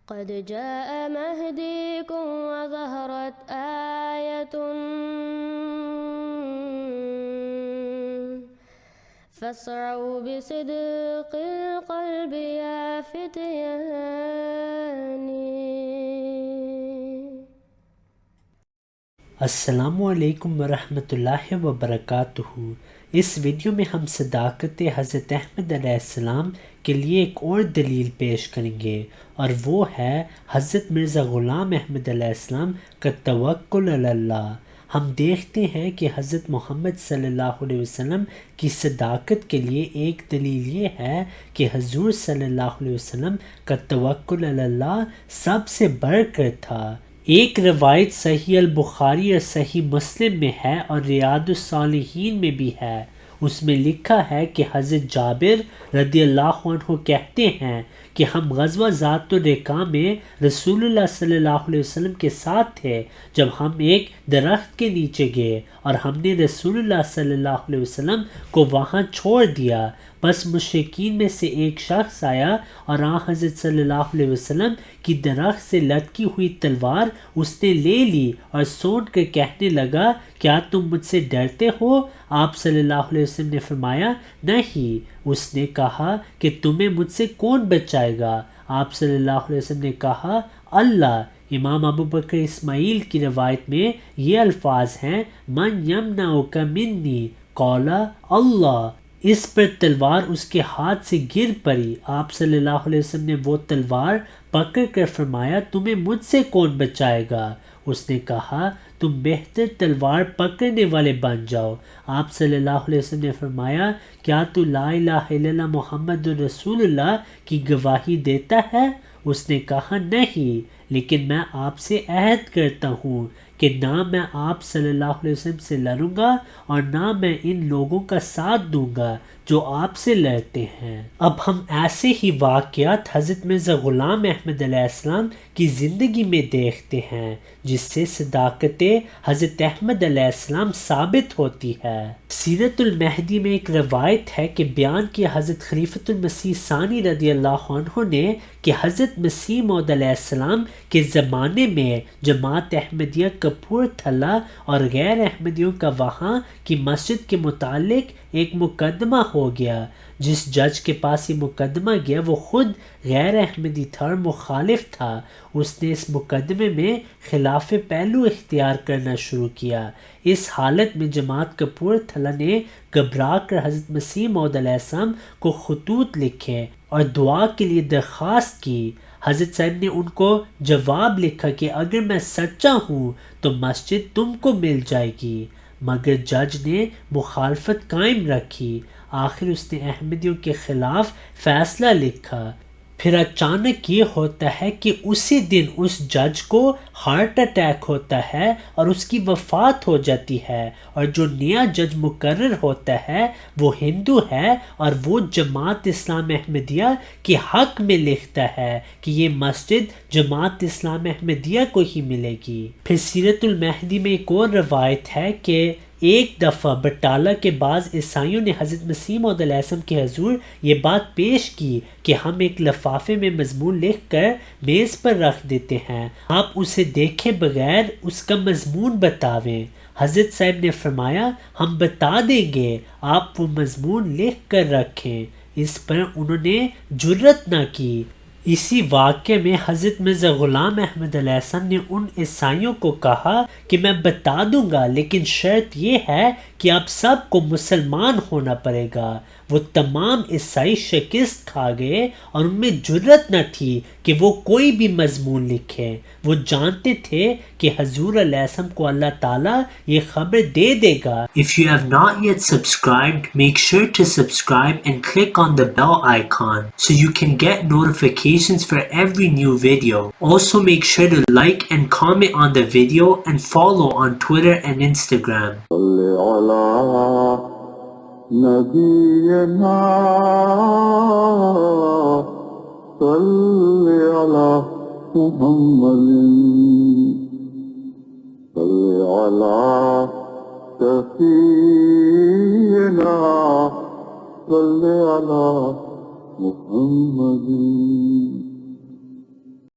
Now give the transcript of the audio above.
قد جاء مهديكم وظهرت آية فاسعوا بصدق القلب يا فتياني. السلام علیکم ورحمۃ اللہ وبرکاتہ۔ اس ویڈیو میں ہم صداقت حضرت احمد علیہ السلام کے لیے ایک اور دلیل پیش کریں گے، اور وہ ہے حضرت مرزا غلام احمد علیہ السلام کا توکل علی اللہ۔ ہم دیکھتے ہیں کہ حضرت محمد صلی اللہ علیہ وسلم کی صداقت کے لیے ایک دلیل یہ ہے کہ حضور صلی اللہ علیہ وسلم کا توکل علی اللہ سب سے بڑھ کر تھا۔ ایک روایت صحیح البخاری اور صحیح مسلم میں ہے اور ریاض الصالحین میں بھی ہے۔ اس میں لکھا ہے کہ حضرت جابر رضی اللہ عنہ کہتے ہیں کہ ہم غزوہ ذات الرقاع میں رسول اللہ صلی اللہ علیہ وسلم کے ساتھ تھے جب ہم ایک درخت کے نیچے گئے اور ہم نے رسول اللہ صلی اللہ علیہ وسلم کو وہاں چھوڑ دیا۔ بس مشرکین میں سے ایک شخص آیا اور حضرت صلی اللہ علیہ وسلم کی درخت سے لٹکی ہوئی تلوار اس نے لے لی اور سونٹ کر کہنے لگا، کیا تم مجھ سے ڈرتے ہو؟ آپ صلی اللہ علیہ وسلم نے فرمایا، نہیں۔ اس نے کہا کہ تمہیں مجھ سے کون بچائے گا؟ آپ صلی اللہ علیہ وسلم نے کہا، اللہ۔ امام ابو بکر اسماعیل کی روایت میں یہ الفاظ ہیں، من یمنعک منی قال اللہ۔ اس پر تلوار اس کے ہاتھ سے گر پڑی۔ آپ صلی اللہ علیہ وسلم نے وہ تلوار پکڑ کر فرمایا، تمہیں مجھ سے کون بچائے گا؟ اس نے کہا، تم بہتر تلوار پکڑنے والے بن جاؤ۔ آپ صلی اللہ علیہ وسلم نے فرمایا، کیا تو لا الہ الا اللہ محمد رسول اللہ کی گواہی دیتا ہے؟ اس نے کہا، نہیں، لیکن میں آپ سے عہد کرتا ہوں کہ نہ میں آپ صلی اللہ علیہ وسلم سے لڑوں گا اور نہ میں ان لوگوں کا ساتھ دوں گا جو آپ سے لڑتے ہیں۔ اب ہم ایسے ہی واقعات حضرت مرزا غلام احمد علیہ السلام کی زندگی میں دیکھتے ہیں جس سے صداقت حضرت احمد علیہ السلام ثابت ہوتی ہے۔ سیرت المہدی میں ایک روایت ہے کہ بیان کیا حضرت خلیفۃ المسیح ثانی رضی اللہ عنہ نے کہ حضرت مسیح موعود علیہ السلام کے زمانے میں جماعت احمدیہ کپور تھلہ اور غیر احمدیوں کا وہاں کی مسجد کے متعلق ایک مقدمہ ہو گیا۔ جس جج کے پاس یہ مقدمہ گیا وہ خود غیر احمدی تھا اور مخالف تھا۔ اس نے اس مقدمے میں خلاف پہلو اختیار کرنا شروع کیا۔ اس حالت میں جماعت کپور تھلہ نے گھبرا کر حضرت مسیح موعود علیہ السلام کو خطوط لکھے اور دعا کے لیے درخواست کی۔ حضرت صاحب نے ان کو جواب لکھا کہ اگر میں سچا ہوں تو مسجد تم کو مل جائے گی، مگر جج نے مخالفت قائم رکھی۔ آخر اس نے احمدیوں کے خلاف فیصلہ لکھا۔ پھر اچانک یہ ہوتا ہے کہ اسی دن اس جج کو ہارٹ اٹیک ہوتا ہے اور اس کی وفات ہو جاتی ہے، اور جو نیا جج مقرر ہوتا ہے وہ ہندو ہے اور وہ جماعت اسلام احمدیہ کے حق میں لکھتا ہے کہ یہ مسجد جماعت اسلام احمدیہ کو ہی ملے گی۔ پھر سیرت المہدی میں ایک اور روایت ہے کہ ایک دفعہ بٹالہ کے بعض عیسائیوں نے حضرت مسیح موعود علیہ السلام کے حضور یہ بات پیش کی کہ ہم ایک لفافے میں مضمون لکھ کر میز پر رکھ دیتے ہیں، آپ اسے دیکھے بغیر اس کا مضمون بتاویں۔ حضرت صاحب نے فرمایا، ہم بتا دیں گے، آپ وہ مضمون لکھ کر رکھیں۔ اس پر انہوں نے جرأت نہ کی۔ اسی واقعے میں حضرت مرزا غلام احمد علیہ السلام نے ان عیسائیوں کو کہا کہ میں بتا دوں گا، لیکن شرط یہ ہے کہ آپ سب کو مسلمان ہونا پڑے گا۔ وہ تمام عیسائی شکست کھا گئے اور ان میں جرأت نہ تھی کہ وہ کوئی بھی مضمون لکھے۔ وہ جانتے تھے کہ حضور علیہ السلام کو اللہ تعالیٰ یہ خبر دے دے گا۔ If you have not yet subscribed, make sure to subscribe and click on the bell icon so you can get notifications for every new video. Also make sure to like and comment on the video and follow on Twitter and Instagram. نبينا صل على محمد صل على سفينا صل على محمد